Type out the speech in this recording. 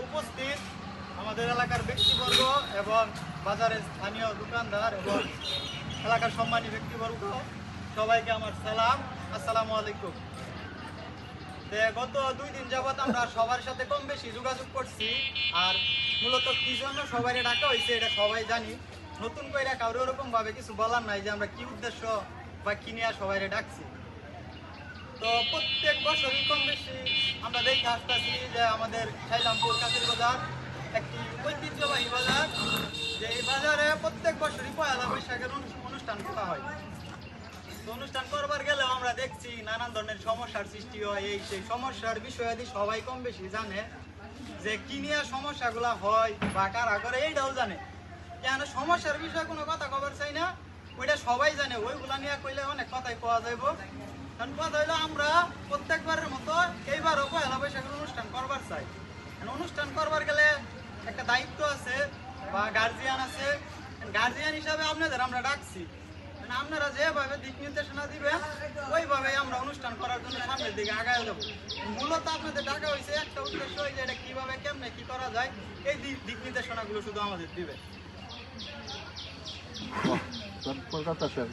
উপস্থিত আমাদের এলাকার ব্যক্তিবর্গ এবং বাজারের স্থানীয় দোকানদার এবং এলাকার সম্মানী ব্যক্তিবর্গ, সবাইকে আমার সালাম, আসসালামু আলাইকুম। গত 2 দিন যাবৎ আমরা সবার সাথে কম বেশি যোগাযোগ করছি, আর মূলত কি জন্য সবাই ডাকা হয়েছে এটা সবাই জানি। নতুন করে কারো ওরকম ভাবে কিছু বলার নাই যে আমরা কি উদ্দেশ্য বা কি নিয়ে সবাই ডাকছি। তো প্রত্যেক বছরই কম বেশি আমরা দেখে আসতেছি যে আমাদের শাইলামপুর কাছের বাজার একটি ঐতিহ্যবাহী বাজার, যে এই বাজারে প্রত্যেক বছরই পয়লা বৈশাখের অনুষ্ঠান করা হয়। তো অনুষ্ঠান করবার গেলেও আমরা দেখছি নানান ধরনের সমস্যার সৃষ্টি হয়। এই সেই সমস্যার বিষয়াদি সবাই কম বেশি জানে, যে কি নিয়ে সমস্যাগুলা হয় বা কারা করে এইটাও জানে। কেন সমস্যার বিষয়ে কোনো কথা কবার চাই না, ওইটা সবাই জানে, ওইগুলা নিয়ে কইলে অনেক কথাই পাওয়া যাইব। কারণ কথা হইলো আমরা প্রত্যেকবারের মতো এইবারও পয়লা বৈশাখের অনুষ্ঠান করবার চাই। অনুষ্ঠান করবার গেলে একটা দায়িত্ব আছে বা গার্জিয়ান আছে, গার্জিয়ান হিসাবে আপনাদের আমরা ডাকছি। আপনারা যেভাবে দিক নির্দেশনা দিবেন ওইভাবে আমরা অনুষ্ঠান করার জন্য সামনের দিকে আগায় যাবো। মূলত আপনাদের ডাকা হয়েছে একটা উদ্দেশ্য, যে এটা কিভাবে কেমনে কি করা যায় এই দিক নির্দেশনাগুলো শুধু আমাদের দিবে। কলকাতা শেষ।